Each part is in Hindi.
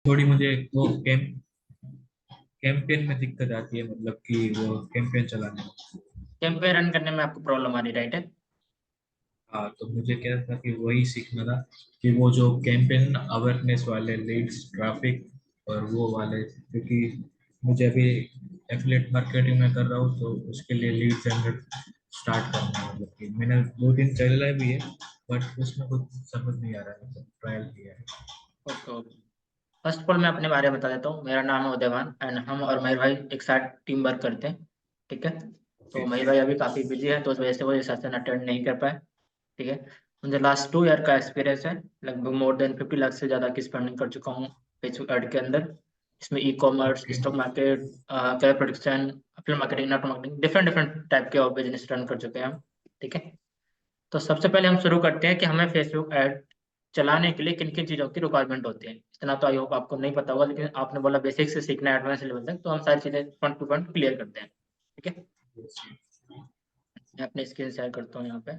थोड़ी मुझे वो कैंपेन में दिक्कत आती है, मतलब कि वो कैंपेन चलाने में। कैंपेन रन करने में आपको प्रॉब्लम आ रही, राइट है? हाँ, तो मुझे क्या था कि वही सीखना था कि वो जो कैंपेन अवेयरनेस वाले लीड्स, ट्रैफिक और वो वाले, क्योंकि मुझे अभी एफिलिएट मार्केटिंग में कर रहा हूँ, तो उसके लिए लीड जनरेट स्टार्ट करना है। मतलब कि मैंने 2 दिन चला भी है, बट उसमें कुछ समझ नहीं आ रहा है, मतलब ट्रायल किया है। Okay okay. First of all मैं अपने बारे में बता देता हूँ। मेरा नाम है उदयवान एंड हम और मयूर भाई एक साथ टीम वर्क करते हैं। ठीक है। तो ओके। मयूर भाई अभी काफ़ी बिजी है, तो उस वजह से वो ये सेशन अटेंड नहीं कर पाए। ठीक है। मुझे लास्ट 2 ईयर का एक्सपीरियंस है। लगभग मोर देन 50 लाख से ज़्यादा की स्पेंडिंग कर चुका हूँ फेसबुक एड के अंदर। इसमें e commerce, okay. Stock market, cap production, film marketing, network marketing, different different type के बिजनेस रन कर चुके हैं हम। ठीक है। तो सबसे पहले हम शुरू करते हैं कि हमें फेसबुक ऐड चलाने के लिए किन किन चीज़ों की रिक्वायरमेंट होती है। इतना तो आई होप आपको नहीं पता होगा, लेकिन आपने बोला बेसिक से सीखना है एडवांस लेवल तक, तो हम सारी चीज़ें पॉइंट टू पॉइंट क्लियर करते हैं। ठीक है। मैं अपनी स्क्रीन शेयर करता हूँ यहाँ पे।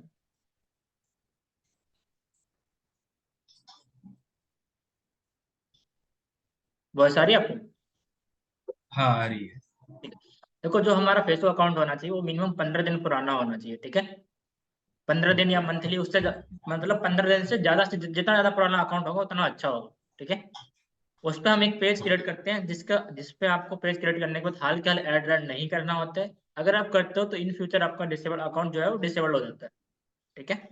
बहुत सारी आपको। हाँ, आ रही है। ठीक है। देखो, जो हमारा फेसबुक अकाउंट होना चाहिए वो मिनिमम 15 दिन पुराना होना चाहिए। ठीक है। 15 दिन या ओके। मंथली, मतलब 15 दिन से ज्यादा से जितना ज्यादा पुराना अकाउंट होगा उतना अच्छा होगा। ठीक है। उस पर हम एक पेज क्रिएट करते हैं, जिसपे आपको पेज क्रिएट करने के बाद हाल के हाल ऐड रन नहीं करना होता है। अगर आप करते हो तो इन फ्यूचर आपका डिसेबल अकाउंट जो है वो डिसेबल हो जाता है। ठीक है।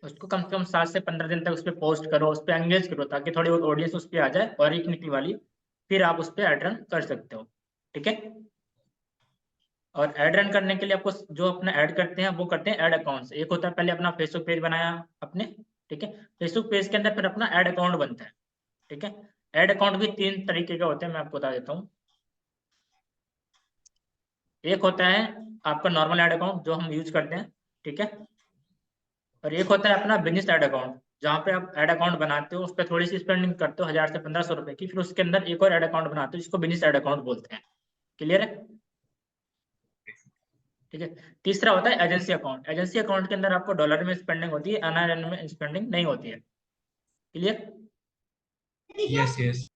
उसको कम से कम 7 से 15 दिन तक उस पर पोस्ट करो, उस पर एंगेज करो, ताकि थोड़ी बहुत ऑडियंस उस पर आ जाए और एक निकली वाली, फिर आप उस पर ऐड रन कर सकते हो। ठीक है। और ऐड रन करने के लिए आपको जो अपना ऐड करते हैं वो करते हैं ऐड अकाउंट्स। एक होता है पहले अपना फेसबुक पेज बनाया अपने। ठीक है। फेसबुक पेज के अंदर फिर अपना ऐड अकाउंट बनता है। ठीक है। ऐड अकाउंट भी 3 तरीके के होते हैं, मैं आपको बता देता हूँ। एक होता है आपका नॉर्मल ऐड अकाउंट जो हम यूज करते हैं। ठीक है। और एक होता है अपना बिजनेस ऐड अकाउंट, जहाँ पे आप ऐड अकाउंट बनाते हो, उस पर थोड़ी सी स्पेंडिंग करते हो, 1000 से 1500 रुपए की, फिर उसके अंदर एक और ऐड अकाउंट बनाते हो जिसको बिजनेस ऐड अकाउंट बोलते हैं। क्लियर है? ठीक है। तीसरा होता है एजेंसी अकाउंट। एजेंसी अकाउंट के अंदर आपको डॉलर में स्पेंडिंग होती है, एनआरएन में स्पेंडिंग नहीं होती है। क्लियर? Yes, yes.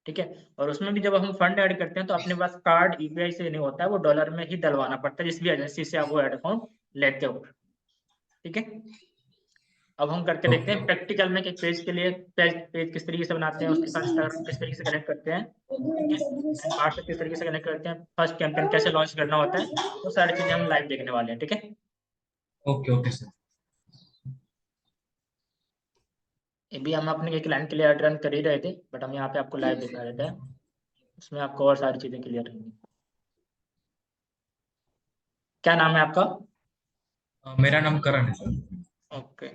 ठीक है। और उसमें भी जब हम फंड ऐड करते हैं तो अपने पास कार्ड यूपीआई से नहीं होता है, वो डॉलर में ही डलवाना पड़ता है जिस भी एजेंसी से आप वो ऐड अकाउंट लेते हो। ठीक है। अब हम करके देखते ओके। हैं प्रैक्टिकल में कि पेज के लिए पेज पेज किस तरीके से बनाते हैं, उसके साथ इंस्टाग्राम किस तरीके से कनेक्ट करते हैं। ठीक है। एंड व्हाट्सएप किस तरीके से कनेक्ट करते हैं, फर्स्ट कैंपेन कैसे लॉन्च करना होता है, वो सारी चीजें हम लाइव देखने वाले हैं। ठीक है। ओके। Okay sir. ये भी हम अपने एक क्लाइंट के लिए रन कर ही रहे थे, बट हम यहाँ पे आपको लाइव दिखा देते हैं। उसमें आपको और सारी चीजें क्लियर होंगी। क्या नाम है आपका? मेरा नाम करण है सर। ओके।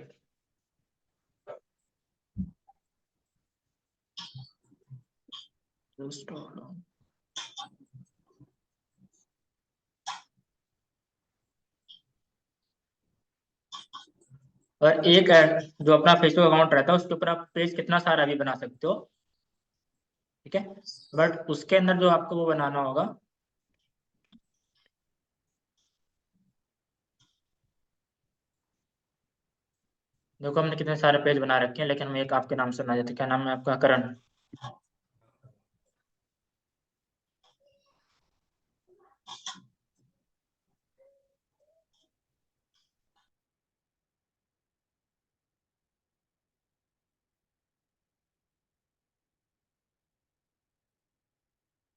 और एक जो अपना फेसबुक अकाउंट रहता है उसके ऊपर आप पेज कितना सारा भी बना सकते हो। ठीक है। बट उसके अंदर जो आपको वो बनाना होगा, देखो हमने कितने सारे पेज बना रखे हैं, लेकिन हम एक आपके नाम से बना देते हैं। क्या नाम है आपका? करण।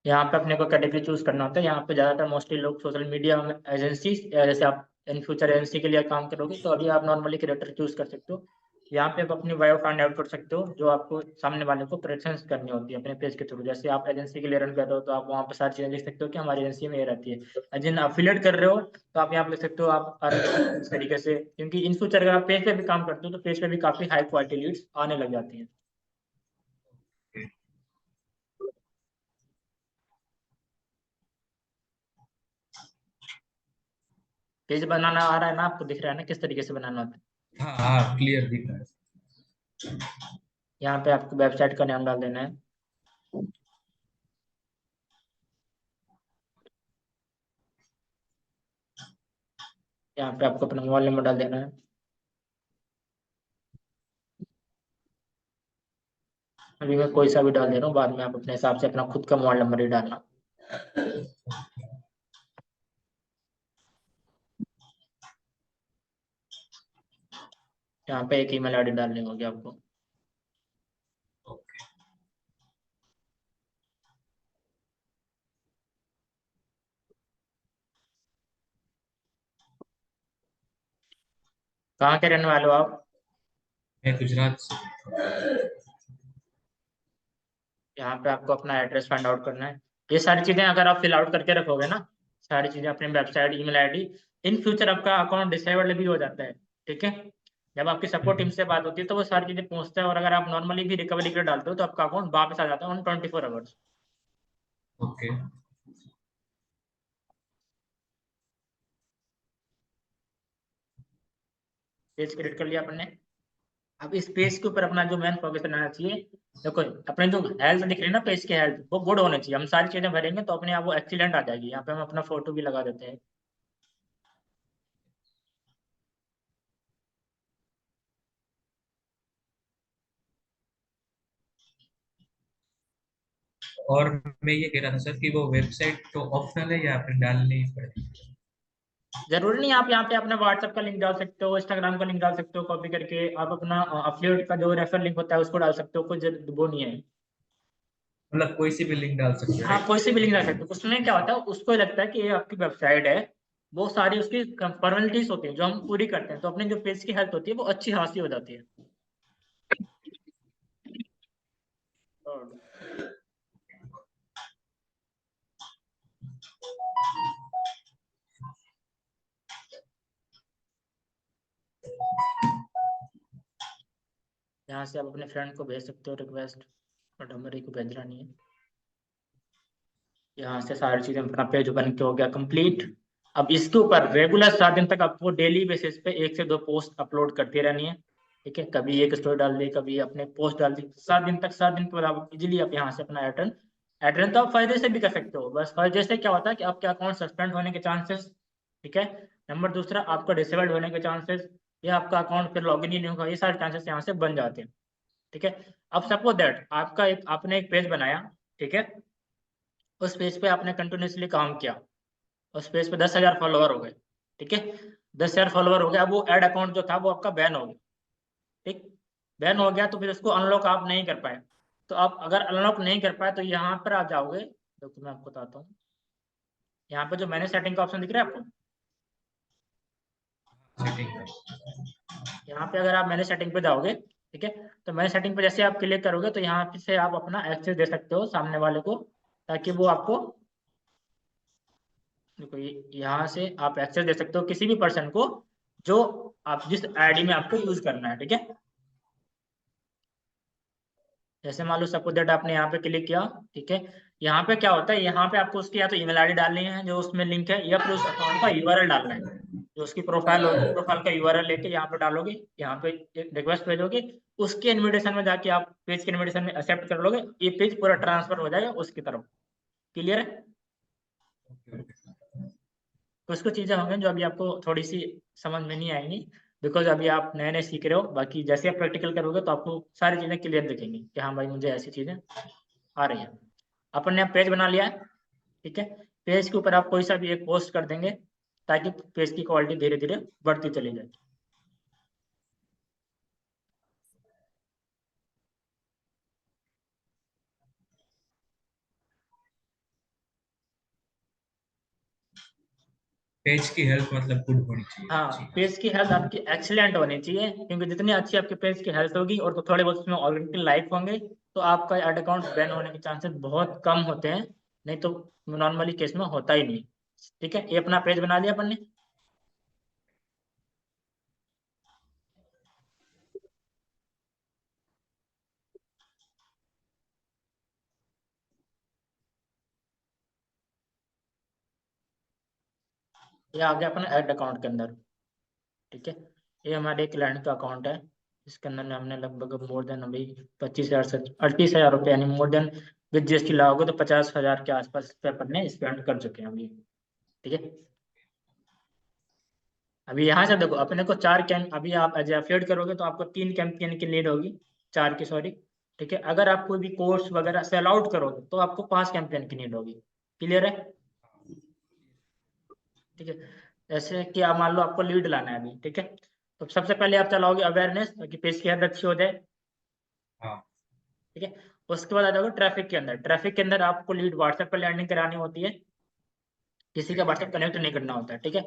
यहाँ पे अपने को कैटेगरी चूज करना होता है। यहाँ पे ज्यादातर मोस्टली लोग सोशल मीडिया एजेंसी, जैसे आप इन फ्यूचर एजेंसी के लिए काम करोगे तो अभी आप नॉर्मली क्रिएटर चूज कर सकते हो। यहाँ पे आप अपनी बायो फाइंड आउट कर सकते हो, जो आपको सामने वाले को प्रेजेंस करनी होती है अपने पेज के थ्रू। जैसे आप एजेंसी के लिए रन कर रहे हो तो आप वहाँ पे सारी चीजें लिख सकते हो कि हमारी एजेंसी में ये रहती है। जिन अफिलिएट कर रहे हो तो आप यहाँ पे लिख सकते हो आप अर्न करते हो इस तरीके से, क्योंकि इन फ्यूचर अगर आप पेज पे भी काम करते हो तो पेज पे भी काफी हाई क्वालिटी लीड्स आने लग जाती हैं। पेज बनाना आ रहा है ना आपको? दिख रहा है ना किस तरीके से बनाना होता है? हाँ हाँ, क्लियर दिख रहा है। यहाँ पे आपको वेबसाइट का नाम डाल देना है। यहाँ पे आपको अपना मोबाइल नंबर डाल देना है। अभी मैं कोई सा भी डाल दे रहा हूँ, बाद में आप अपने हिसाब से अपना खुद का मोबाइल नंबर ही डालना। यहाँ पे एक ईमेल आईडी डालनी होगी आपको। कहाँ के रहने वाले हो आप? मैं गुजरात से। यहाँ पे आपको अपना एड्रेस फाइंड आउट करना है। ये सारी चीजें अगर आप फिल आउट करके रखोगे ना, सारी चीजें अपनी website, email ID, in future आपका अकाउंट डिसेबल्ड भी हो जाता है। ठीक है, जब आपकी सपोर्ट टीम से बात होती है तो वो सारी चीजें पूछते हैं, और अगर आप नॉर्मली भी रिकवरी के लिए डालते हो तो आपका अकाउंट वापस आ जाता है on 24 hours. Okay. Page create कर लिया आपने। अब इस पेज के ऊपर अपना जो मेन फोकस रहना चाहिए, देखो अपने जो हेल्थ दिख रही है ना, पेज की हेल्थ वो गुड होनी चाहिए। हम सारी चीजें भरेंगे तो अपने आप वो एक्सीलेंट आ जाएगी। यहाँ पे हम अपना फोटो भी लगा देते हैं। और मैं ये कह रहा था सर कि वो वेबसाइट तो ऑप्शनल है या फिर डालनी ही पड़ेगी? जरूरी नहीं, आप यहाँ पे अपना व्हाट्सएप का लिंक डाल सकते हो, इंस्टाग्राम का लिंक डाल सकते हो, कॉपी करके आप अपना अफिलिएट का जो रेफर लिंक होता है उसको डाल सकते हो, कुछ वो नहीं है। मतलब कोई सी भी लिंक डाल सकते हैं, हाँ, राइट? कोई से भी लिंक डाल सकते हो। उसमें क्या होता है, उसको लगता है कि ये आपकी वेबसाइट है, वो सारी उसकी फॉर्मेलिटीज होती है जो हम पूरी करते हैं, तो अपने जो पेज की हेल्थ होती है वो अच्छी खासी हो जाती है। और यहाँ से आप अपने फ्रेंड को भेज सकते हो रिक्वेस्ट, बट हमारे को भेजना नहीं है। यहाँ से सारी चीजें, अपना पेज बन के हो गया कंप्लीट। अब इसके ऊपर रेगुलर 7 दिन तक आपको डेली बेसिस पे 1 से 2 पोस्ट अपलोड करती रहनी है। ठीक है, कभी एक स्टोरी डाल दी, कभी अपने पोस्ट डाल दी, 7 दिन तक। 7 दिन के बाद आप इजीली आप यहाँ से अपना एटर्न एटर्न तो आप फायदे से भी कर सकते हो। बस फायदे से क्या होता है कि आपके अकाउंट सस्पेंड होने के चांसेस, ठीक है, नंबर दूसरा आपका डिसेबल्ड होने के चांसेस, या आपका अकाउंट फिर लॉगिन ही नहीं होगा, ये सारे चांसेस यहाँ से बन जाते हैं। ठीक है, अब सपोज दैट आपका एक आपने एक पेज बनाया, ठीक है, उस पेज पे आपने कंटिन्यूसली काम किया, उस पेज पे 10,000 फॉलोवर हो गए। ठीक है, 10,000 फॉलोवर हो गया, अब वो एड अकाउंट जो था वो आपका बैन हो गया। ठीक, बैन हो गया तो फिर उसको अनलॉक आप नहीं कर पाए। तो आप अगर अनलॉक नहीं कर पाए तो यहाँ पर आ जाओगे, तो मैं आपको बताता हूँ। यहाँ पे जो मैंने सेटिंग का ऑप्शन दिख रहा है आपको, सेटिंग। यहाँ पे अगर आप मैंने सेटिंग पे जाओगे, ठीक है, तो मैंने सेटिंग पे जैसे आप क्लिक करोगे तो यहाँ पे से आप अपना एक्सेस दे सकते हो सामने वाले को, ताकि वो आपको, देखो यहाँ से आप एक्सेस दे सकते हो किसी भी पर्सन को जो आप जिस आईडी में आपको यूज करना है। ठीक है, जैसे मान लो सपोज दैट आपने यहाँ पे क्लिक किया। ठीक है, यहाँ पे क्या होता है, यहाँ पे आपको उसकी या तो ईमेल आईडी डालनी है जो उसमें लिंक है, या फिर उस अकाउंट का यूआरएल डालना है। जो उसकी प्रोफाइल होगी, प्रोफाइल का यूआरएल लेके यहाँ पे डालोगे, यहाँ पे एक रिक्वेस्ट भेजोगे, उसके इनविटेशन में जाके आप पेज के इनविटेशन में एक्सेप्ट कर लोगे, ये पेज पूरा ट्रांसफर हो जाएगा उसकी तरफ। क्लियर है? कुछ कुछ चीजें होंगी जो अभी आपको थोड़ी सी समझ में नहीं आएंगी, बिकॉज अभी आप नए नए सीख रहे हो। बाकी जैसे आप प्रैक्टिकल करोगे तो आपको सारी चीजें क्लियर दिखेंगी कि हाँ भाई मुझे ऐसी चीजें आ रही हैं। अपन ने पेज बना लिया है। ठीक है, पेज के ऊपर आप कोई सा भी एक पोस्ट कर देंगे, ताकि पेज की क्वालिटी धीरे धीरे बढ़ती चली जाए। पेज की हेल्थ मतलब गुड होनी चाहिए, हाँ, अच्छी। पेज की हेल्थ आपकी एक्सीलेंट होनी चाहिए, क्योंकि जितनी अच्छी आपके पेज की हेल्थ होगी और तो थोड़े बहुत उसमें ऑर्गेनिक लाइक होंगे, तो आपका एड अकाउंट बैन होने के चांसेस बहुत कम होते हैं। नहीं तो नॉर्मली केस में होता ही नहीं। ठीक है, ये अपना पेज बना लिया अपन ने। ये आ गया अपना एड अकाउंट के अंदर। ठीक है, ये हमारे क्लाइंट का अकाउंट है। इसके अंदर हमने लगभग मोर देन अभी 25,000 से 38,000 रुपये, यानी मोर देन विद जीएसटी लगाओगे तो 50,000 के आसपास पे अपन ने स्पेंड कर चुके हैं अभी। ठीक है, अभी यहाँ से देखो अपने को 4 कैंप, अभी आप एज एफिलिएट करोगे तो आपको 3 कैंपेन की लीड होगी, 4 की सॉरी। ठीक है। अगर आप कोई भी कोर्स वगैरह सेल आउट करोगे तो आपको 5 कैंपेन की नीड होगी। क्लियर है? ठीक है। जैसे कि आप मान लो आपको लीड लाना है अभी, ठीक है, तो सबसे पहले आप चलाओगे अवेयरनेस, ताकि पेज की हेल्थ अच्छी हो जाए। हाँ। ठीक है। उसके बाद आ जाओगे ट्रैफिक के अंदर। ट्रैफिक के अंदर आपको लीड व्हाट्सएप पर लैंडिंग करानी होती है, किसी का व्हाट्सएप कनेक्ट नहीं करना होता है। ठीक है।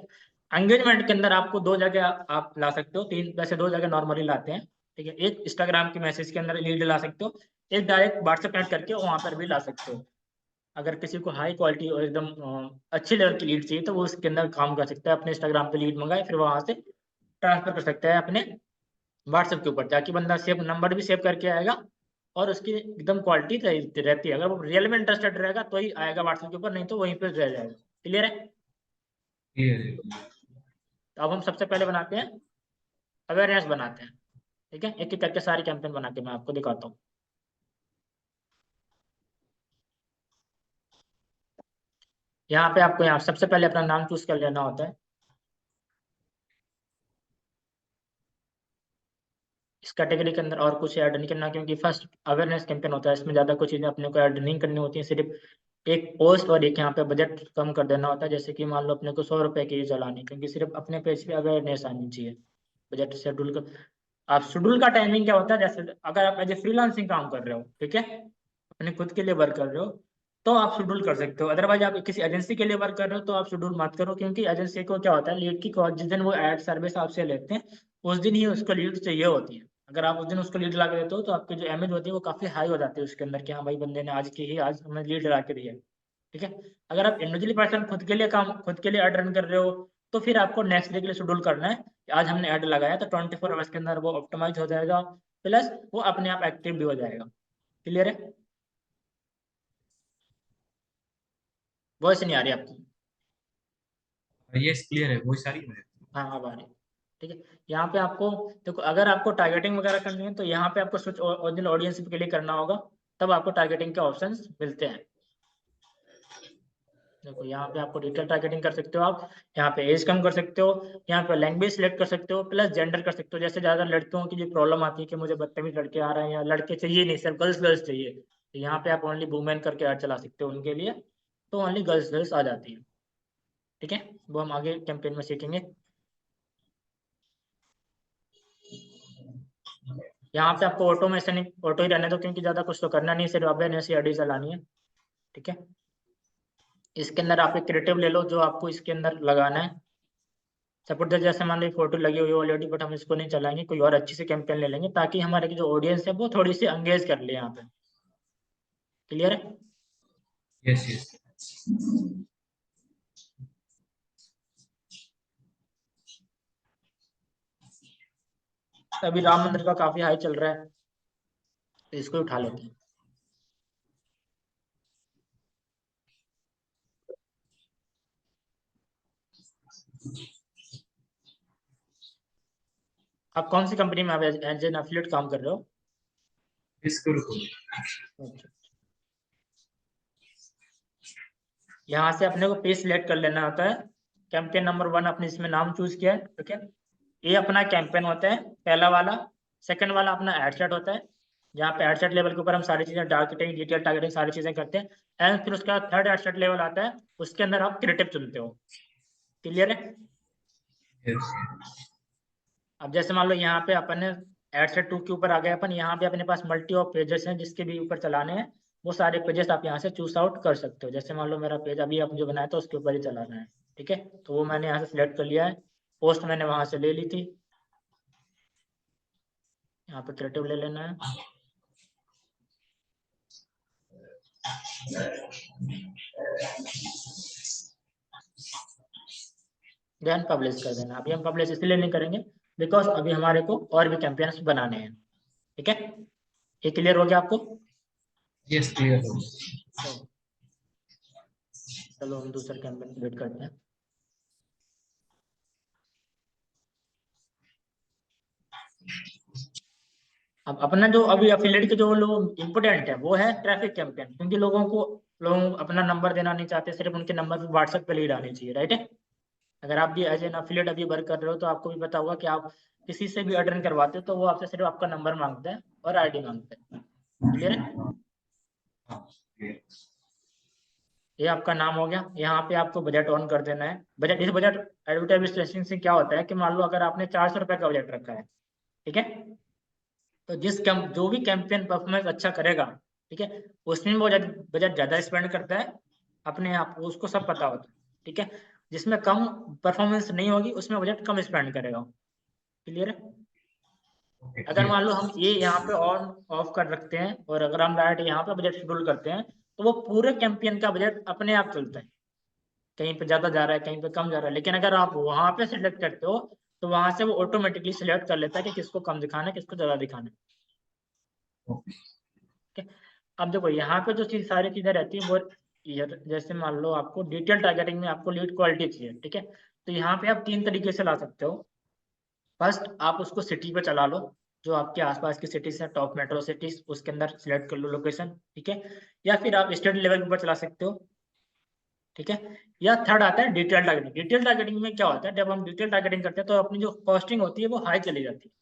एंगेजमेंट के अंदर आपको दो जगह आप ला सकते हो, तीन वैसे दो जगह नॉर्मली लाते हैं। ठीक है। एक इंस्टाग्राम के मैसेज के अंदर लीड ला सकते हो, एक डायरेक्ट व्हाट्सएप कनेक्ट करके वहां पर भी ला सकते हो। अगर किसी को हाई क्वालिटी और एकदम अच्छे लेवल की लीड चाहिए तो वो उसके अंदर काम कर सकता है, अपने इंस्टाग्राम पे लीड मंगाए, फिर वहां से ट्रांसफर कर सकता है अपने व्हाट्सएप के ऊपर, ताकि बंदा सेव नंबर भी सेव करके आएगा और उसकी एकदम क्वालिटी रहती है। अगर वो रियल में इंटरेस्टेड रहेगा तो ही आएगा व्हाट्सएप के ऊपर, नहीं तो वहीं पर रह जाएगा। क्लियर है? क्लियर है। तो अब हम सबसे पहले बनाते हैं अवेयरनेस बनाते हैं। ठीक है। एक एक करके सारी कैंपेन बना के मैं आपको दिखाता हूँ। यहाँ पे आपको यहाँ सबसे पहले अपना नाम चूज कर लेना होता है। इस कैटेगरी के अंदर और कुछ ऐड नहीं करना, क्योंकि फर्स्ट अवेयरनेस कैंपेन होता है, इसमें ज़्यादा कुछ चीज़ें अपने को ऐड नहीं करनी होती है। सिर्फ एक पोस्ट और एक यहाँ पे बजट कम कर देना होता है। जैसे कि मान लो अपने को 100 रुपए की चलानी, क्योंकि सिर्फ अपने पेज पे अवेयरनेस आनी चाहिए। बजट शेड्यूल कर, आप शेड्यूल का टाइमिंग क्या होता है, जैसे अगर आप एज ए फ्रीलांसिंग काम कर रहे हो, ठीक है, अपने खुद के लिए वर्क कर रहे हो, तो आप शेड्यूल कर सकते हो। अदरवाइज आप किसी एजेंसी के लिए वर्क कर रहे हो तो आप शेड्यूल मत करो, क्योंकि एजेंसी को क्या होता है, लीड की जिस दिन वो एड सर्विस आपसे लेते हैं उस दिन ही उसको लीड चाहिए होती है। अगर आप उस दिन उसको लीड ला के देते हो तो आपकी जो एमएज होती है वो काफी हाई हो जाती है उसके अंदर, कि हाँ भाई बंदे ने आज हमें लीड ला के दी है। ठीक है। अगर आप इंडिविजुअली पर्सन खुद के लिए ऐड रन कर रहे हो, तो फिर आपको नेक्स्ट डे के लिए शेड्यूल करना है कि आज हमने ऐड लगाया तो 24 आवर्स के अंदर वो ऑप्टिमाइज हो जाएगा, प्लस वो अपने आप एक्टिव भी हो जाएगा। क्लियर है? वॉइस नहीं आ रही आपकी? यस क्लियर है, वो सारी है। हाँ अब आ रही है। ठीक है। यहाँ पे आपको देखो, अगर आपको टारगेटिंग वगैरह करनी है तो यहाँ पे आपको स्विच ओरिजिनल ऑडियंस पे क्लिक करना होगा, तब आपको टारगेटिंग के ऑप्शंस मिलते हैं। देखो यहाँ पे आपको डिटेल टारगेटिंग कर सकते हो आप, यहाँ पे एज कम कर सकते हो, यहाँ पे लैंग्वेज सिलेक्ट कर सकते हो, प्लस जेंडर कर सकते हो। जैसे ज्यादा लड़कियों की जो प्रॉब्लम आती है कि मुझे बदतमीज लड़के आ रहे हैं या लड़के चाहिए नहीं, सिर्फ गर्ल्स गर्ल्स चाहिए, तो यहाँ पे आप ओनली वुमेन करके ऐड चला सकते हो उनके लिए, तो ओनली गर्ल्स गर्ल्स आ जाती है। ठीक है। वो हम आगे कैंपेन में सीखेंगे। यहाँ पे आपको ऑटोमेशन ऑटो ही रहने दो, क्योंकि ज्यादा कुछ तो करना नहीं, सिर्फ अवेयरनेस या आईडी चलानी है। ठीक है। इसके अंदर आप एक क्रिएटिव ले लो जो आपको इसके अंदर लगाना है। सपोज जैसे मान लो फोटो लगी हुई है ऑलरेडी, बट हम इसको नहीं चलाएंगे, कोई और अच्छी से कैंपेन ले लेंगे, ताकि हमारे की जो ऑडियंस है वो थोड़ी सी एंगेज कर ले यहाँ पे। क्लियर है? Yes yes. अभी राम मंदिर का काफी हाई चल रहा है, तो इसको उठा लेते हैं। आप कौन सी कंपनी में आप एज एन एफिलिएट काम कर रहे हो? इसको रुको। अच्छा। यहाँ से अपने को पेज सिलेक्ट कर लेना होता है। कैंपेन नंबर 1 आपने इसमें नाम चूज किया है, ठीक है। ये अपना कैंपेन होता है पहला वाला। सेकंड वाला अपना एडसेट होता है, जहाँ पे एडसेट लेवल के ऊपर हम सारी चीजें टारगेटिंग, डिटेल टारगेटिंग सारी चीजें करते हैं। एंड फिर उसका थर्ड एडसेट लेवल आता है, उसके अंदर आप क्रिएटिव चुनते हो। क्लियर है? यस। अब जैसे मान लो यहाँ पे अपन ने एडसेट 2 के ऊपर आ गए अपन, यहाँ पे अपने पास मल्टी ऑफ पेजेस हैं जिसके भी ऊपर चलाने हैं, वो सारे पेजेस आप यहाँ से चूज आउट कर सकते हो। जैसे मान लो मेरा पेज अभी आप जो बनाया था उसके ऊपर ही चलाना है, ठीक है, तो वो मैंने यहाँ से सिलेक्ट कर लिया है। पोस्ट मैंने वहां से ले ली थी, यहाँ पे क्रिएटिव ले लेना है। देन पब्लिश कर देना। अभी हम पब्लिश इसलिए नहीं करेंगे बिकॉज अभी हमारे को और भी कैंपेन्स बनाने हैं। ठीक है। ये क्लियर हो गया आपको? यस क्लियर हो। तो चलो हम दूसरा कैंपेन क्रिएट करते हैं। अब अपना जो अभी अफिलिएट के जो लोग इम्पोर्टेंट है वो है ट्रैफिक कैंपेन, क्योंकि लोगों को अपना नंबर देना नहीं चाहते, सिर्फ उनके नंबर पे व्हाट्सएप पे लीड आनी चाहिए। राइट है? अगर आप भी एज एन अफिलिएट अभी वर्क कर रहे हो तो आपको भी पता होगा कि आप किसी से भी अर्न करवाते हो तो वो आपसे सिर्फ आपका नंबर मांगते हैं और आईडी मांगते हैं। क्लियर है? हाँ, clear। ये आपका नाम हो गया। यहाँ पे आपको बजट ऑन कर देना है। बजट, इस बजट एडवर्टाइजिंग से क्या होता है कि मान लो अगर आपने 400 रुपये का बजट रखा है, ठीक है, तो जो भी कैंपेन परफॉर्मेंस अच्छा करेगा, ठीक है, उसमें वो बजट ज्यादा स्पेंड करता है अपने आप, उसको सब पता होता है, ठीक है। जिसमें कम परफॉर्मेंस नहीं होगी उसमें बजट कम स्पेंड करेगा। क्लियर है? ओके, अगर मान क्लियर। लो हम ये यहाँ पे ऑन ऑफ कर रखते हैं और अगर हम डायरेक्ट यहाँ पे बजट शेड्यूल करते हैं, तो वो पूरे कैंपेन का बजट अपने आप चलता है। कहीं पे ज्यादा जा रहा है, कहीं पे कम जा रहा है, लेकिन अगर आप वहां पे सिलेक्ट करते हो तो वहां से वो ऑटोमेटिकली सिलेक्ट कर लेता है कि किसको कम दिखाना है, किसको ज्यादा दिखाना है। ओके। ठीक है। अब देखो यहाँ पे जो चीज सारी चीजें रहती है वो जैसे मान लो आपको डिटेल टारगेटिंग में आपको लीड क्वालिटी चाहिए, ठीक है, तो यहाँ पे आप 3 तरीके से ला सकते हो। फर्स्ट, आप उसको सिटी पे चला लो, जो आपके आसपास की सिटीज है, टॉप मेट्रो सिटीज, उसके अंदर सिलेक्ट कर लो लोकेशन, ठीक है। या फिर आप स्टेट लेवल के ऊपर चला सकते हो, ठीक है। या थर्ड आता है डिटेल टारगेटिंग। डिटेल टारगेटिंग में क्या होता है, जब हम डिटेल टारगेटिंग करते हैं तो अपनी जो कॉस्टिंग होती है वो हाई चली जाती है,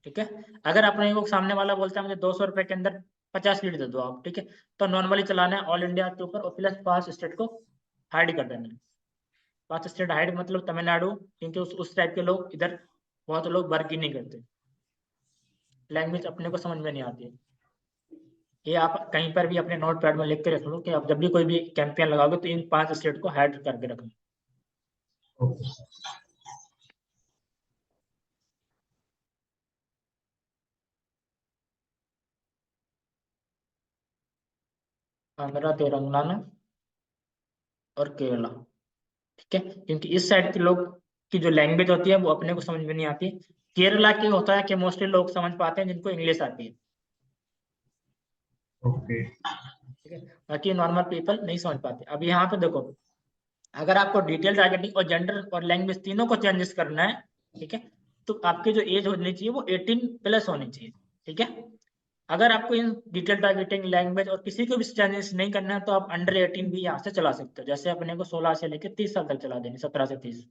ठीक है। अगर अपने को सामने वाला बोलता है मुझे 200 रुपए के अंदर 50 लीड दे दो आप, ठीक है, तो नॉर्मली चलाना है ऑल इंडिया के ऊपर और प्लस 5 स्टेट को हाइड कर देना है। 5 स्टेट हाइड मतलब तमिलनाडु, क्योंकि उस टाइप के लोग इधर बहुत लोग वर्क ही नहीं करते, लैंग्वेज अपने को समझ में नहीं आती है। ये आप कहीं पर भी अपने नोट पैड में लिख के रख लो कि आप जब भी कोई भी कैंपेन लगाओगे तो इन 5 स्टेट को हाइड करके रखना। ओके। 15 तेलंगाना और केरला, ठीक है, क्योंकि इस साइड के लोग की जो लैंग्वेज होती है वो अपने को समझ में नहीं आती। केरला की होता है कि मोस्टली लोग समझ पाते हैं जिनको इंग्लिश आती है, ओके। ठीक है, बाकी नॉर्मल पीपल नहीं समझ पाते। अब यहाँ पे देखो, अगर आपको डिटेल टारगेटिंग और जेंडर और लैंग्वेज तीनों को चेंजेस करना है, ठीक है, तो आपकी जो एज होनी चाहिए वो 18+ होनी चाहिए, ठीक है। अगर आपको इन डिटेल टारगेटिंग, लैंग्वेज और किसी को भी चेंजेस नहीं करना है तो आप अंडर 18 भी यहाँ से चला सकते हो। जैसे अपने को 16 से लेकर 30 साल तक चला देंगे, 17 से 30,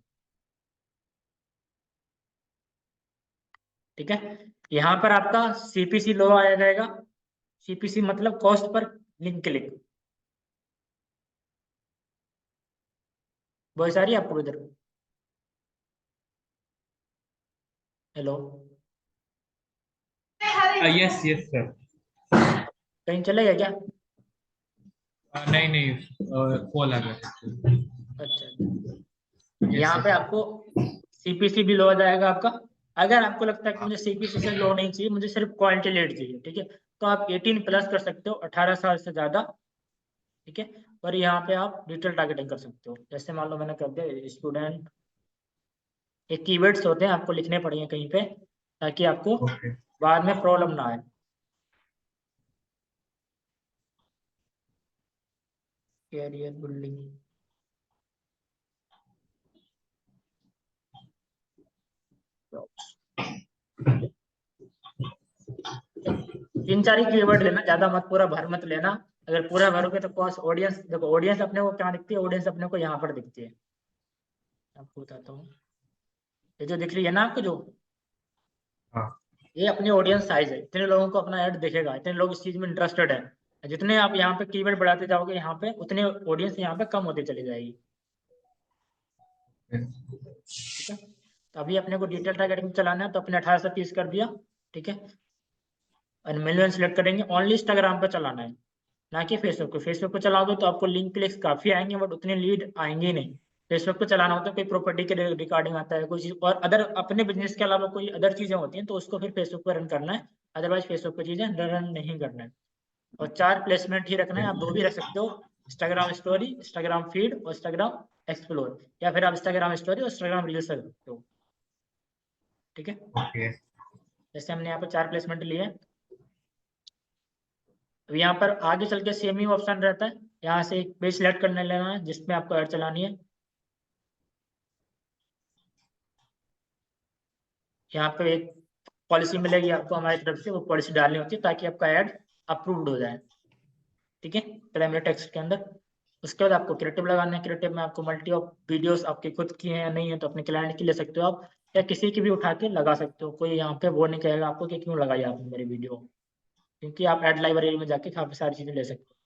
ठीक है। यहाँ पर आपका सीपीसी लो आया जाएगा। सीपीसी मतलब cost per link click. Voice आ रही है आपको इधर? हेलो? Yes yes sir. कहीं चले गए क्या? नहीं नहीं, कॉल आ गया। अच्छा, यस यहाँ पे सर। आपको सीपीसी भी लो आ जाएगा आपका। अगर आपको लगता है कि मुझे सीपीसी से लो नहीं चाहिए, मुझे सिर्फ क्वालिटी लीड चाहिए, ठीक है, तो आप 18+ कर सकते हो, 18 साल से ज्यादा, ठीक है। और यहाँ पे आप डिटेल टारगेटिंग कर सकते हो। जैसे मान लो मैंने कर दिया स्टूडेंट, ये कीवर्ड्स होते हैं आपको लिखने पड़ेंगे कहीं पे, ताकि आपको ओके। बाद में प्रॉब्लम ना आए। कैरियर बिल्डिंग, 3-4 ही कीवर्ड लेना, ज्यादा मत, पूरा भर मत लेना। अगर पूरा भरोगे तो कॉस्ट ऑडियंस, देखो ऑडियंस अपने को क्या दिखती है, ऑडियंस अपने को यहाँ पर दिखती है। आपको बताता हूँ, ये जो दिख रही है ना आपको, जो हाँ। ये अपनी ऑडियंस साइज है, इतने लोगों को अपना ऐड दिखेगा, इतने लोग इस चीज में इंटरेस्टेड है। जितने आप यहाँ पे कीवर्ड बढ़ाते जाओगे यहाँ पे, उतने ऑडियंस यहाँ पे कम होती चली जाएगी, ठीक है। तो अभी अपने को डिटेल टारगेटिंग चलाना है तो अपने 18 से 30 कर दिया, ठीक है। और मिलियन सेलेक्ट करेंगे, ओनली इंस्टाग्राम पे चलाना है, ना कि फेसबुक पे। फेसबुक पे चलाओगे तो आपको लिंक क्लिक्स काफी आएंगे बट उतने लीड आएंगे ही नहीं। फेसबुक पे चलाना होता है कोई प्रॉपर्टी के रिगार्डिंग आता है, कोई चीज और अदर अपने बिजनेस के अलावा कोई अदर चीजें होती हैं तो उसको फिर फेसबुक पे रन करना है। अदरवाइज फेसबुक पे चीजें रन नहीं करना है। और 4 प्लेसमेंट ही रखना है, आप 2 भी रख सकते हो, इंस्टाग्राम स्टोरी, इंस्टाग्राम फीड और इंस्टाग्राम एक्सप्लोर, या फिर आप इंस्टाग्राम स्टोरी और इंस्टाग्राम रील्स रख सकते हो, ठीक है। ओके। जैसे हमने यहाँ पर 4 प्लेसमेंट लिए हैं। अब यहाँ पर आगे चल के सेम ही ऑप्शन रहता है, यहाँ से एक पेज सिलेक्ट करने लेना है जिसमें आपको ऐड चलानी है। यहाँ पे एक पॉलिसी मिलेगी आपको हमारी तरफ से, वो पॉलिसी डालनी होती है ताकि आपका ऐड अप्रूव्ड हो जाए, ठीक है, प्राइमरी टेक्स्ट के अंदर। उसके बाद आपको क्रिएटिव लगाना है। क्रिएटिव में आपको मल्टी ऑफ वीडियोस आपकी खुद की हैं या नहीं है तो अपने क्लाइंट की ले सकते हो आप। या किसी की भी उठा के लगा सकते हो, कोई यहाँ पे वो नहीं कहेगा आपको कि क्यों लगाई आपने मेरी वीडियो, क्योंकि आप एड लाइब्रेरी में जाके काफी सारी चीजें ले सकते हो।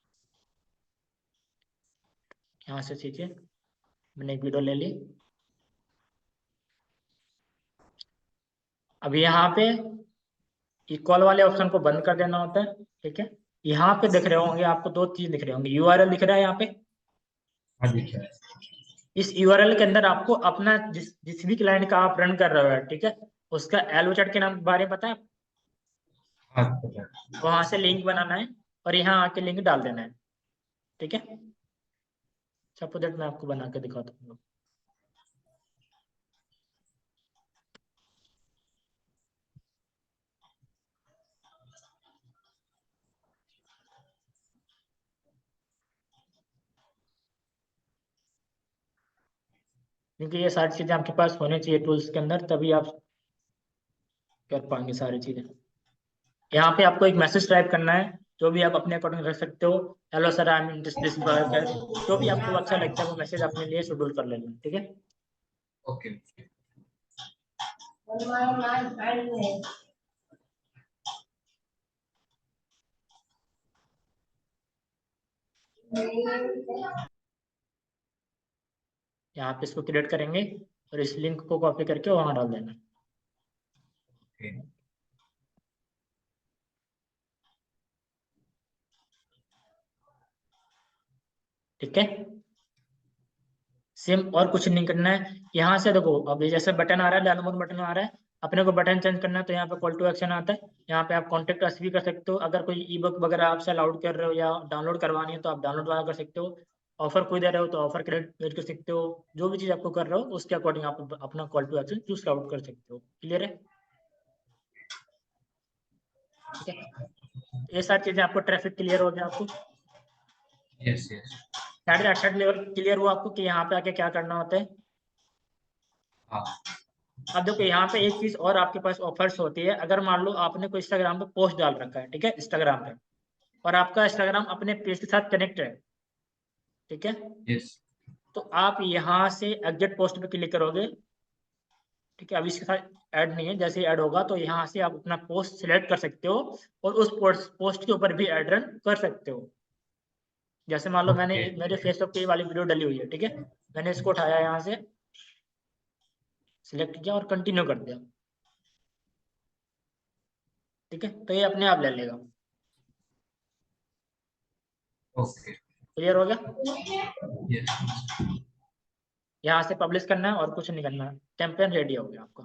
यहाँ से चीजें मैंने एक वीडियो ले ली। अब यहाँ पे इक्वल वाले ऑप्शन को बंद कर देना होता है, ठीक है। यहाँ पे दिख रहे होंगे आपको दो चीज दिख रहे होंगे, यूआरएल दिख रहा है यहाँ पे। हाँ दिख रहा है। इस यूआरएल के अंदर आपको अपना जिस भी क्लाइंट का आप रन कर रहे हो, ठीक है, उसका एलो चैट के नाम के बारे में पता है, हाँ पता है। वहां से लिंक बनाना है और यहाँ आके लिंक डाल देना है, ठीक है। सपोज दैट मैं आपको बना के दिखाता हूँ। क्योंकि ये सारी चीजें आपके पास होनी चाहिए टूल्स के अंदर, तभी आप कर पाएंगे सारी चीजें। यहाँ पे आपको एक मैसेज टाइप करना है, जो भी आप अपने अकॉर्डिंग रख सकते हो। Hello sir, I am in this project, जो भी आपको अच्छा लगता है वो मैसेज अपने लिए शेड्यूल कर लेना, ठीक है। ओके। यहाँ पे इसको क्रिएट करेंगे और इस लिंक को कॉपी करके वहां डाल देना, ओके। ठीक है। सेम और कुछ नहीं करना है। यहाँ से देखो, अभी जैसे बटन आ रहा है, डाउनलोड बटन आ रहा है, अपने को बटन चेंज करना है तो यहाँ पे कॉल टू एक्शन आता है। यहाँ पे आप कॉन्टेक्ट अस भी कर सकते हो, अगर कोई ई बुक वगैरह आपसे अलाउड कर रहे हो या डाउनलोड करवानी है तो आप डाउनलोड वाला कर सकते हो। ऑफर कोई दे रहे हो तो ऑफर क्रिएट कर सकते हो। जो भी चीज़ आपको कर रहे हो उसके अकॉर्डिंग आप अपना call to action choose out कर सकते हो। क्लियर है, ठीक है। ये सारी चीज़ें आपको, ट्रैफिक क्लियर हो गया आपको, यस यस। साढ़े लेवल क्लियर हुआ आपको कि यहाँ पे आके क्या करना होता है। हाँ। अब देखो यहाँ पे एक चीज और आपके पास ऑफर्स होती है, अगर मान लो आपने कोई इंस्टाग्राम पे पोस्ट डाल रखा है, ठीक है, इंस्टाग्राम पे, और आपका इंस्टाग्राम अपने पेज के साथ कनेक्ट है, ठीक है, यस। तो आप यहाँ से एग्जिट पोस्ट पे क्लिक करोगे, ठीक है। अब इसके साथ ऐड नहीं है, जैसे ऐड होगा तो यहाँ से आप अपना पोस्ट सिलेक्ट कर सकते हो और उस पोस्ट के ऊपर भी ऐड रन कर सकते हो। जैसे मान लो मैंने ओके। मेरे फेसबुक पे ये वाली वीडियो डली हुई है, ठीक है, मैंने इसको उठाया यहाँ से, सिलेक्ट किया और कंटिन्यू कर दिया, ठीक है, तो ये अपने आप ले लेगा। ओके। क्लियर हो गया। यस। यहाँ से पब्लिश करना है और कुछ नहीं करना है, कैंपेन रेडी हो गया आपका।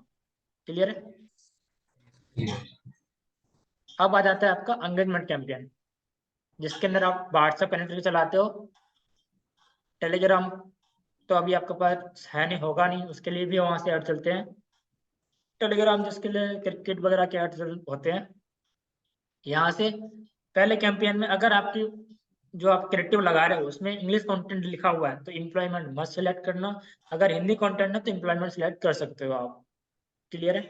क्लियर है। क्लियर। अब आ जाता है आपका एंगेजमेंट कैंपेन, जिसके अंदर आप व्हाट्सएप कनेक्टर चलाते हो, टेलीग्राम तो अभी आपके पास है नहीं, होगा नहीं, उसके लिए भी वहां से ऐड चलते हैं। टेलीग्राम जिसके लिए क्रिकेट वगैरह के ऐड होते हैं। यहाँ से पहले कैंपेन में अगर आपकी जो आप क्रिएटिव लगा रहे हो उसमें इंग्लिश कंटेंट लिखा हुआ है तो एम्प्लॉयमेंट मस्ट सेलेक्ट करना, अगर हिंदी कंटेंट है तो एम्प्लॉयमेंट सेलेक्ट कर सकते हो आप। क्लियर है,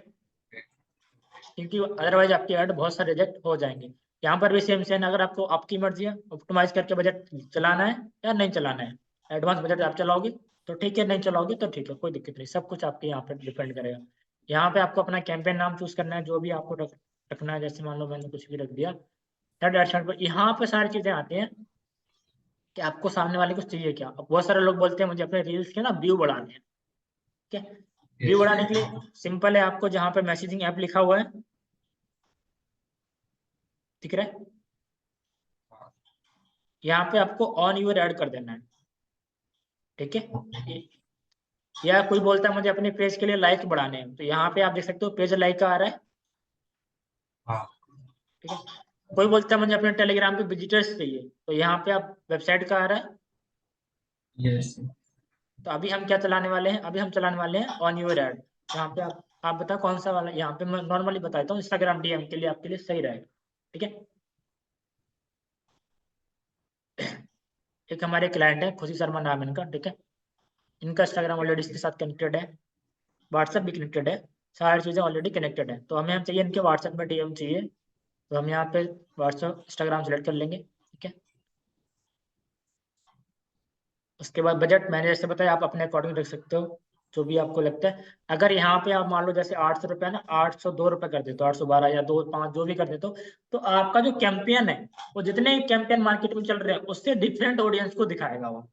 क्योंकि अदरवाइज आपके ऐड बहुत सारे रिजेक्ट हो जाएंगे। यहाँ पर भी सेम सेम, अगर आपको आपकी मर्जी है ऑप्टिमाइज करके बजट चलाना है या नहीं चलाना है। एडवांस बजट आप चलाओगे तो ठीक है, नहीं चलाओगे तो ठीक है, कोई दिक्कत नहीं, सब कुछ आपके यहाँ पर डिपेंड करेगा। यहाँ पे आपको अपना कैंपेन नाम चूज करना है, जो भी आपको रखना है, जैसे मान लो मैंने कुछ भी रख दिया। थर्ड एडशन पर यहाँ पे सारी चीजें आती हैं कि आपको सामने वाले को चाहिए क्या। अब बहुत सारे लोग बोलते हैं मुझे अपने रील्स के ना व्यू बढ़ाने हैं, ठीक है। View yes. बढ़ाने के लिए सिंपल है, आपको जहाँ पे मैसेजिंग ऐप लिखा हुआ है, दिख रहा है, यहाँ पे आपको ऑन यूर ऐड कर देना है, ठीक है। या कोई बोलता है मुझे अपने पेज के लिए लाइक बढ़ाने हैं, तो यहाँ पे आप देख सकते हो पेज लाइक का आ रहा है, हाँ। ठीक है। कोई बोलता है मुझे अपने टेलीग्राम पे विजिटर्स चाहिए, तो यहाँ पे आप वेबसाइट का आ रहा है। यस। तो अभी हम क्या चलाने वाले हैं, अभी हम चलाने वाले हैं ऑन यूर ऐड। यहाँ पे आप बताओ कौन सा वाला, यहाँ पे मैं नॉर्मली बताता हूँ, इंस्टाग्राम डीएम के लिए आपके लिए सही रहेगा, ठीक है। एक हमारे क्लाइंट है खुशी शर्मा नाम है इनका, ठीक है। इनका इंस्टाग्राम ऑलरेडी इसके साथ कनेक्टेड है, व्हाट्सएप भी कनेक्टेड है, सारी चीज़ें ऑलरेडी कनेक्टेड है। तो हमें हम चाहिए इनके व्हाट्सएप में डीएम चाहिए, तो हम यहाँ पे व्हाट्सएप इंस्टाग्राम सेलेक्ट कर लेंगे, ठीक है। उसके बाद बजट मैंने जैसे बताया आप अपने अकॉर्डिंग रख सकते हो, जो भी आपको लगता है। अगर यहाँ पे आप मान लो जैसे 800 रुपये ना, 802 रुपये कर देते हो, 812 या 2 5 जो भी कर देते हो, तो आपका जो कैंपियन है वो जितने कैंपियन मार्केट में चल रहे हैं उससे डिफरेंट ऑडियंस को दिखाएगा वो।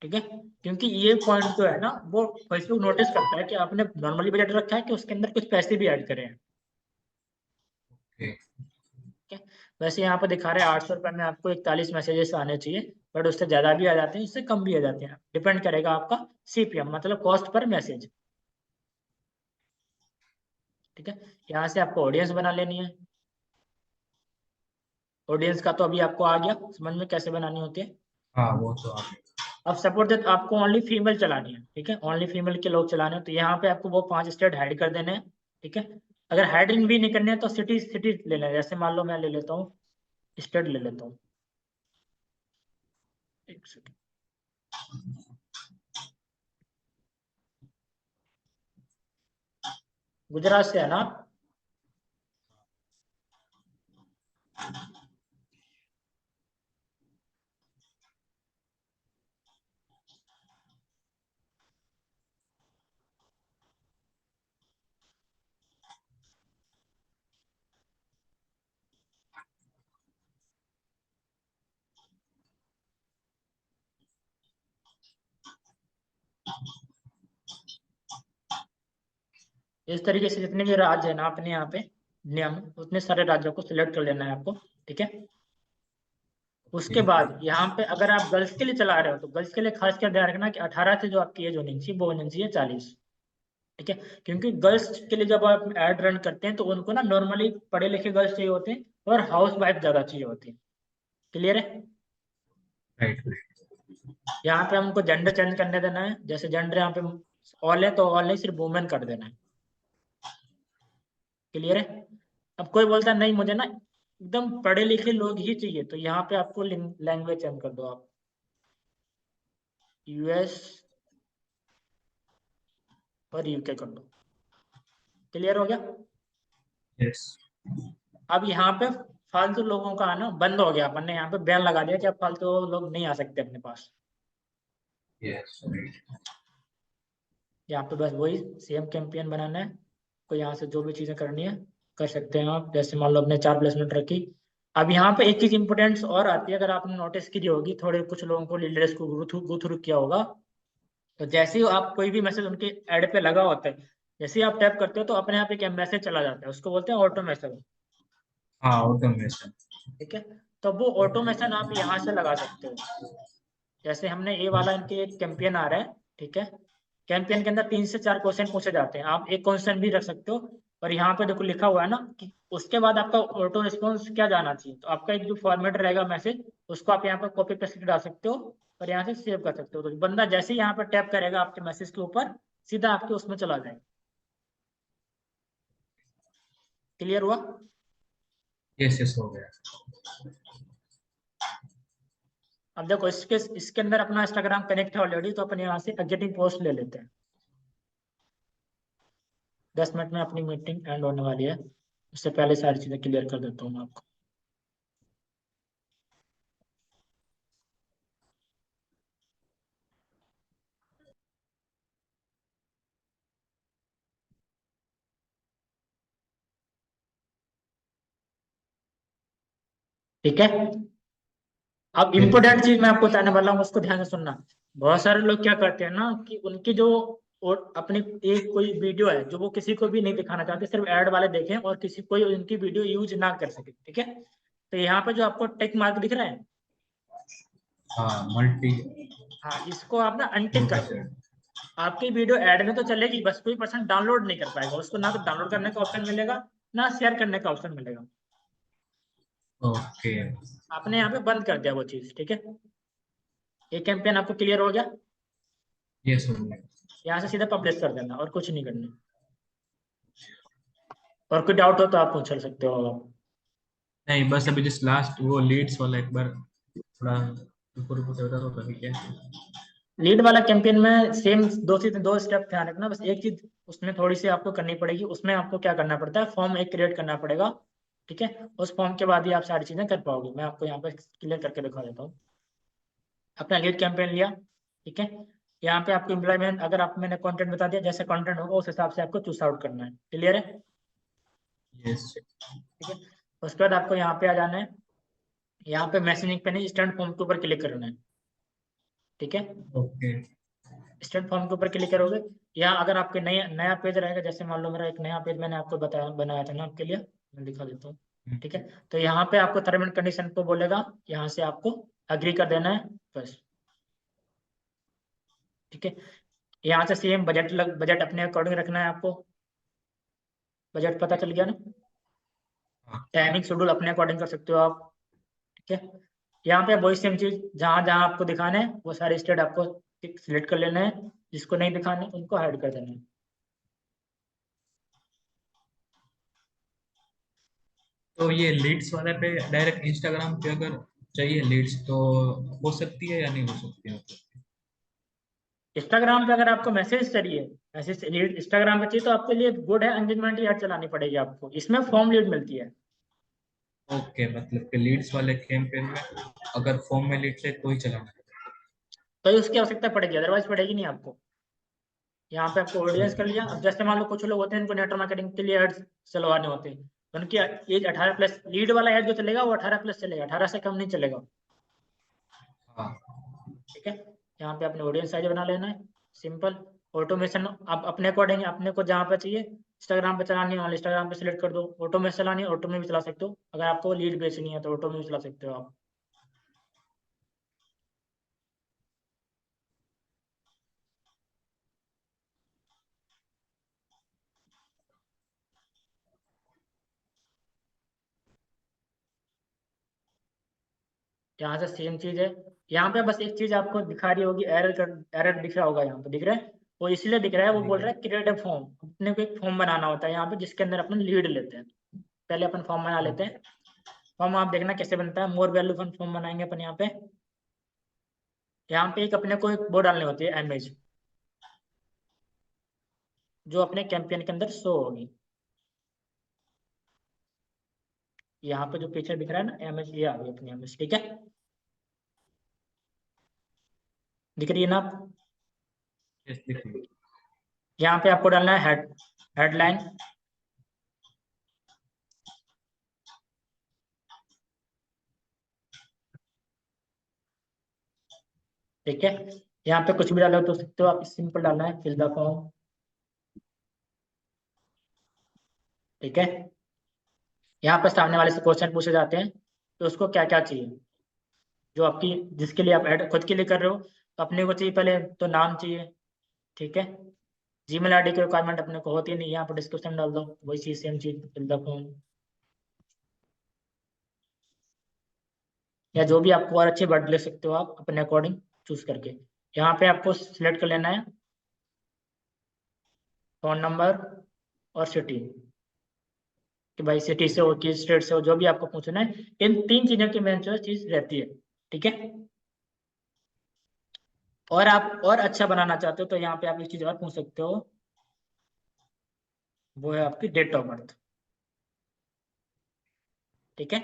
ठीक है, क्योंकि ये पॉइंट जो है ना वो फेसबुक नोटिस करता है कि आपने नॉर्मली बजट रखा है कि उसके अंदर कुछ पैसे भी ऐड करें हैं। Okay. ठीक है, वैसे यहाँ पे दिखा रहे हैं 800 रुपये में आपको 41 मैसेजेस आने चाहिए, बट उससे ज्यादा भी आ जाते हैं, उससे कम भी आ जाते हैं, डिपेंड करेगा आपका सीपीएम, मतलब कॉस्ट पर मैसेज। ठीक है, यहाँ से आपको ऑडियंस बना लेनी है। ऑडियंस का तो अभी आपको आ गया समझ में कैसे बनानी होती है। हाँ वो तो आप। अब सपोज दैट आपको ओनली फीमेल चलानी है, ठीक है, ओनली फीमेल के लोग चलाने हैं, तो यहाँ पे आपको वो 5 स्टेट हाइड कर देने हैं। ठीक है, अगर हाइडिंग भी नहीं करनी है तो सिटी सिटी ले लेना है। जैसे मान लो मैं ले लेता हूँ, स्टेट ले लेता हूँ, एक सेकंड। गुजरात से है ना? इस तरीके से जितने भी राज्य है ना अपने यहाँ पे इंडिया में, उतने सारे राज्यों को सिलेक्ट कर लेना है आपको। ठीक है, उसके Okay. बाद यहाँ पे अगर आप गर्ल्स के लिए चला रहे हो तो गर्ल्स के लिए खास कर ध्यान रखना कि 18 से जो आपकी एज होनी चाहिए वो होनी चाहिए 40। ठीक है, क्योंकि गर्ल्स के लिए जब आप एड रन करते हैं तो उनको ना नॉर्मली पढ़े लिखे गर्ल्स चाहिए होते हैं और हाउस वाइफ ज्यादा चाहिए होती है। क्लियर है? Right. Right. यहाँ पे हमको जेंडर चेंज करने देना है, जैसे जेंडर यहाँ पे ऑल है तो ऑल नहीं, सिर्फ वुमेन कर देना है। क्लियर है? अब कोई बोलता है नहीं मुझे ना एकदम पढ़े लिखे लोग ही चाहिए, तो यहाँ पे आपको लैंग्वेज चेंज कर दो आप, यूएस और यूके कर दो। क्लियर हो गया? Yes. अब यहाँ पे फालतू लोगों का आना बंद हो गया, अपन ने यहाँ पे बैन लगा दिया कि अब फालतू लोग नहीं आ सकते अपने पास। Yes. Right. यहाँ पे बस वही सेम कैंपेन बनाना है, को यहाँ से जो भी चीजें करनी है कर सकते हैं आप। जैसे मान लो अपने 4 प्लेसमेंट रखी। अब यहाँ पे एक चीज इंपॉर्टेंट और आती है, अगर आपने नोटिस की होगी, थोड़े कुछ लोगों को लीडर्स को गो थ्रू किया होगा, तो जैसे ही आप कोई भी मैसेज उनके ऐड पे लगा होता है, जैसे ही आप टैप करते हो तो अपने आप एक मैसेज चला जाता है, उसको बोलते हैं ऑटोमेशन। हाँ ऑटोमेशन। ठीक है, तो वो ऑटोमेशन आप यहाँ से लगा सकते हो। जैसे हमने ये वाला इनके एक कैंपेन आ रहा है। ठीक है, कैंपेन के अंदर 3 से 4 क्वेश्चन पूछे जाते हैं, आप एक क्वेश्चन भी रख सकते हो। और यहाँ पे देखो लिखा हुआ है ना कि उसके बाद आपका ऑटो रिस्पॉन्स क्या जाना चाहिए, तो आपका एक जो फॉर्मेट रहेगा मैसेज, उसको आप यहाँ पर कॉपी पेस्ट डाल सकते हो और यहाँ से सेव कर सकते हो। तो बंदा जैसे ही यहाँ पर टैप करेगा आपके मैसेज के ऊपर, सीधा आपके उसमें चला जाएगा। क्लियर हुआ? यस यस हो गया। अब देखो इसके अंदर अपना इंस्टाग्राम कनेक्ट है ऑलरेडी, तो अपन यहाँ से गेटिंग पोस्ट ले लेते हैं। 10 मिनट में अपनी मीटिंग एंड होने वाली है, उससे पहले सारी चीजें क्लियर कर देता हूँ मैं आपको। ठीक है, अब इम्पोर्टेंट चीज मैं आपको बताने वाला हूँ, उसको ध्यान से सुनना। बहुत सारे लोग क्या करते हैं ना कि उनकी जो और अपनी एक कोई वीडियो है जो वो किसी को भी नहीं दिखाना चाहते, सिर्फ ऐड वाले देखें और किसी कोई उनकी वीडियो यूज ना कर सके। ठीक है, तो यहाँ पे जो आपको टेक मार्क दिख रहा है, हाँ मल्टी। हाँ, इसको आप ना अनटिक कर दो। प्रोफेसर। आपकी वीडियो ऐड में तो चलेगी, बस कोई पर्सन डाउनलोड नहीं कर पाएगा उसको, ना तो डाउनलोड करने का ऑप्शन मिलेगा ना शेयर करने का ऑप्शन मिलेगा। ओके। आपने यहाँ पे बंद कर दिया वो चीज। ठीक है, ये कैंपेन आपको क्लियर हो गया? यस हो गया। यहाँ से सीधा पब्लिश कर देना और कुछ नहीं करना। और कोई डाउट हो तो आप पूछ सकते हो। नहीं बस अभी जिस लास्ट वो लीड्स वाला एक बार थोड़ा ऊपर ऊपर से बता दो कभी क्या। लीड वाला कैंपेन में सेम दो स्टेप ध्यान रखना, बस एक चीज उसमें थोड़ी सी आपको करनी पड़ेगी। उसमें आपको क्या करना पड़ता है, फॉर्म एक क्रिएट करना पड़ेगा। ठीक है, उस फॉर्म के बाद ही आप सारी चीजें कर पाओगे। मैं आपको यहाँ पे क्लियर करके दिखा देता हूँ। अपना लीड कैंपेन लिया, ठीक है, यहाँ पे आपको एम्प्लॉयमेंट, अगर आप मैंने कंटेंट बता दिया, जैसे कंटेंट होगा उस हिसाब से आपको चूज आउट करना है। क्लियर है? यस। ठीक है। उसके बाद आपको यहाँ पे आ जाना है, यहाँ पे मैसेजिंग पे नहीं, स्टैंड फॉर्म के ऊपर क्लिक करना है। ठीक है। ओके। स्टैंड फॉर्म के ऊपर क्लिक करोगे, या अगर आपके नया नया पेज रहेगा, जैसे मान लो मेरा एक नया पेज मैंने आपको बताया बनाया था ना आपके लिए, मैं दिखा देता हूँ। ठीक है। तो यहाँ पे आपको टर्म एंड कंडीशन को बोलेगा, यहाँ से आपको अग्री कर देना है बस। ठीक है। यहाँ से सेम बजट अपने अकॉर्डिंग रखना है आपको। बजट पता चल गया ना? हाँ। टाइमिंग शेड्यूल अपने अकॉर्डिंग कर सकते हो आप। ठीक है। यहाँ पे वही सेम चीज, जहाँ जहाँ आपको दिखाना है वो सारे स्टेट आपको सिलेक्ट कर लेना है, जिसको नहीं दिखाना है उनको हाइड कर देना है। तो ये लीड्स वाले पे डायरेक्ट इंस्टाग्राम पे अगर चाहिए लीड्स तो हो सकती है या नहीं हो सकती है? इंस्टाग्राम पे अगर आपको मैसेज चाहिए, मैसेज इंस्टाग्राम पे चाहिए, तो आपके लिए गुड है, एंगेजमेंट ऐड चलानी पड़ेगी आपको, इसमें फॉर्म लीड मिलती है। ओके, मतलब कि लीड्स वाले कैंपेन में अगर फॉर्म में लीड्स है तो ही चलाना तो उसकी आवश्यकता पड़ेगी, अदरवाइज पड़ेगी नहीं आपको। यहाँ पे आपको है। ऑडियंस कर लिया। अब जैसे मान लो कुछ लोग होते हैं, इनको नेटवर्क मार्केटिंग के लिए एड्स चलवाने होते हैं, तो उनकी एज 18+, लीड वाला एड जो चलेगा वो 18+ चलेगा, 18 से कम नहीं चलेगा। हाँ। ठीक है। यहाँ पे अपने ऑडियंस साइज बना लेना है, सिंपल। ऑटोमेशन आप अपने अकॉर्डिंग, अपने को जहाँ पे चाहिए, इंस्टाग्राम पे चलानी है इंस्टाग्राम पे सिलेक्ट कर दो, ऑटो में चलानी है ऑटो में भी चला सकते हो, अगर आपको लीड बेचनी है तो ऑटो में भी चला सकते हो आप। यहाँ से सेम चीज है। यहाँ पे बस एक चीज आपको दिखा रही होगी, एरर दिख रहा होगा, यहाँ पे दिख रहा है। वो इसलिए दिख रहा है, वो ठीक बोल है। रहा है क्रिएट अ फॉर्म। अपने को एक फॉर्म बनाना होता है यहाँ पे, जिसके अंदर अपन लीड लेते हैं। पहले अपन फॉर्म बना लेते हैं। फॉर्म आप देखना कैसे बनता है, मोर वैल्यू फॉर्म बनाएंगे अपन यहाँ पे। यहाँ पे एक अपने को एक वो डालनी होती है, इमेज, जो अपने कैंपेन के अंदर शो होगी। यहाँ पे जो पीछे दिख रहा है ना इमेज, ये आ गई अपनी इमेज। ठीक है। दिख रही है ना आप? यस, देखिए। यहाँ पे आपको डालना है हेडलाइन। ठीक है। यहाँ पे कुछ भी डालो तो सकते हो आप, सिंपल डालना है, फिल द फॉर्म। ठीक है। यहाँ पर सामने वाले से क्वेश्चन पूछे जाते हैं, तो उसको क्या क्या चाहिए, जो आपकी, जिसके लिए आप ऐड खुद के लिए कर रहे हो, तो अपने को चाहिए पहले तो नाम चाहिए। ठीक है। जीमेल आईडी की रिक्वायरमेंट अपने को होती नहीं, यहाँ पर डिस्क्रिप्शन डाल दो, वही चीज सेम चीज, फिल द फॉर्म। या जो भी आपको और अच्छे वर्ड ले सकते हो आप अपने अकॉर्डिंग चूज करके। यहाँ पे आपको सिलेक्ट कर लेना है फोन नंबर और सिटी, कि भाई सिटी से हो कि स्टेट से हो, जो भी आपको पूछना है। इन तीन चीजों की मेन जो चीज रहती है। ठीक है। और आप और अच्छा बनाना चाहते हो तो यहाँ पे आप एक चीज और पूछ सकते हो, वो है आपकी डेट ऑफ बर्थ। ठीक है।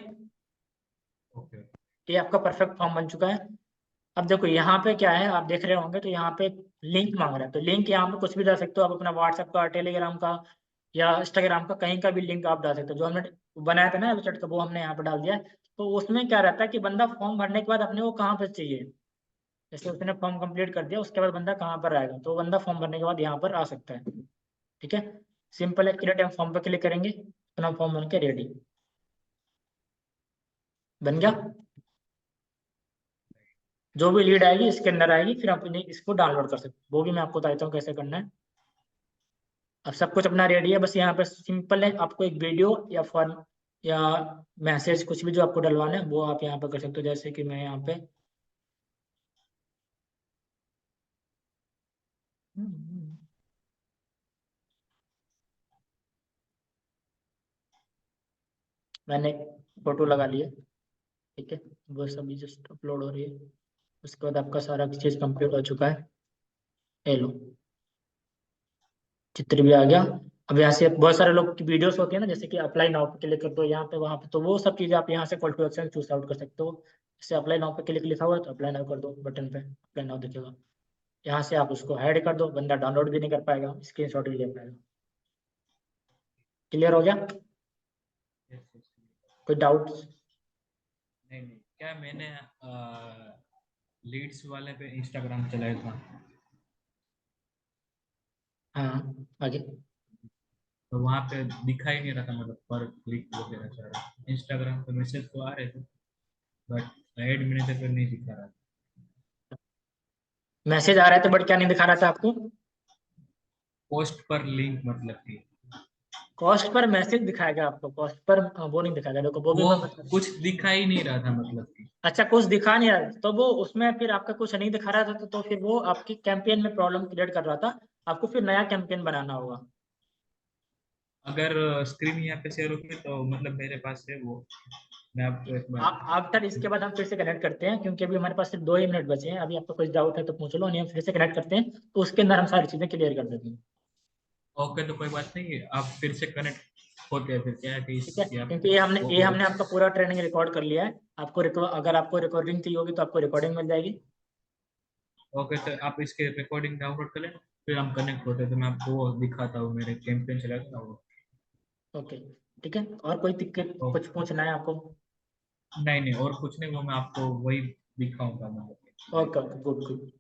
ओके। ये आपका परफेक्ट फॉर्म बन चुका है। अब देखो यहाँ पे क्या है, आप देख रहे होंगे, तो यहाँ पे लिंक मांग रहा है, तो लिंक यहाँ पे कुछ भी डाल सकते हो आप, अपना व्हाट्सएप का, टेलीग्राम का, या इंस्टाग्राम का, कहीं का भी लिंक आप डाल सकते हो। जो हमने बनाया था ना वेबसाइट का, वो हमने यहाँ पे डाल दिया है। तो उसमें क्या रहता है कि बंदा फॉर्म भरने के बाद अपने को कहाँ पर चाहिए, जैसे उसने फॉर्म कंप्लीट कर दिया, उसके बाद बंदा कहाँ पर आएगा, तो बंदा फॉर्म भरने के बाद यहाँ पर आ सकता है। ठीक है। सिंपल है, क्रिएट फॉर्म पर क्लिक करेंगे, अपना फॉर्म बन के रेडी बन गया। जो भी लीड आएगी इसके अंदर आएगी, फिर अपने इसको डाउनलोड कर सकते हो, वो भी मैं आपको बताता हूँ कैसे करना है। अब सब कुछ अपना रेडी है, बस यहाँ पर सिंपल है, आपको एक वीडियो या फॉर्म या मैसेज कुछ भी जो आपको डलवाना है वो आप यहाँ पर कर सकते हो, जैसे कि मैं यहाँ पे मैंने फोटो लगा लिया। ठीक है। वो सभी जस्ट अपलोड हो रही है। उसके बाद आपका सारा चीज कंप्लीट हो चुका है। ये लो, चित्र भी आ गया। अब यहाँ से बहुत सारे लोग की वीडियोस होती है ना, जैसे कि अप्लाई नाउ पे क्लिक कर दो, यहाँ पे वहाँ पे, तो वो सब चीजें आप यहाँ से call to action choose out कर सकते हो। जैसे अप्लाई नाउ पे क्लिक लिखा हुआ है तो अप्लाई नाउ कर दो, बटन पे अप्लाई नाउ दिखेगा। यहाँ से आप उसको ऐड कर दो, बंदा डाउनलोड भी नहीं कर पाएगा, स्क्रीनशॉट भी ले पाएगा। क्लियर हो गया? Yes, yes. कोई डाउट? नहीं नहीं, क्या मैंने लीड्स वाले पे इंस्टाग्राम चलाया था, हाँ आगे। तो वहां पे दिखा ही नहीं रहा था, मतलब पर क्लिक वगैरह सारा। इंस्टाग्राम पे मैसेज तो आ रहे थे, बट ऐड मैनेजर पे नहीं दिखा रहा था। मैसेज आ रहा था बट क्या नहीं दिखा रहा था आपको? पोस्ट पर लिंक मतलब कि कॉस्ट पर मैसेज दिखाएगा आपको, कॉस्ट पर वो नहीं दिखाएगा, देखो वो भी वो मैं बता। कुछ दिखा ही नहीं रहा था, मतलब कि अच्छा कुछ दिखा नहीं रहा तो वो उसमें फिर आपका कुछ नहीं दिखा रहा था तो फिर वो आपकी कैंपेन में प्रॉब्लम क्रिएट कर रहा था, आपको फिर नया कैंपेन बनाना होगा। अगर स्क्रीन यहाँ पे शेयर होगी तो मतलब मेरे पास है वो, मैं आपको एक बार। आफ्टर इसके बाद हम फिर से कनेक्ट करते हैं, क्योंकि अभी हमारे पास सिर्फ 2 ही मिनट बचे हैं। अभी आपको कुछ डाउट है तो पूछ लो, नहीं हम फिर से कनेक्ट करते हैं तो उसके अंदर हम सारी चीजें क्लियर कर देते हैं। ओके, तो कोई बात नहीं, आप फिर से कनेक्ट होते हैं, फिर क्या है कि ठीक है, इस या क्योंकि ये वो। हमने आपका पूरा ट्रेनिंग रिकॉर्ड कर लिया है। आपको अगर आपको रिकॉर्डिंग चाहिए होगी तो आपको रिकॉर्डिंग मिल जाएगी। ओके, तो आप इसके रिकॉर्डिंग डाउनलोड कर लें, फिर हम कनेक्ट होते हैं, तो मैं आपको वो दिखाता हूँ, मेरे कैंपेन चलाता था वो। ओके ठीक है, और कोई दिक्कत तो कुछ पूछना है आपको? नहीं नहीं, और कुछ नहीं, वो मैं आपको वही दिखाऊंगा मैं। Okay okay good good.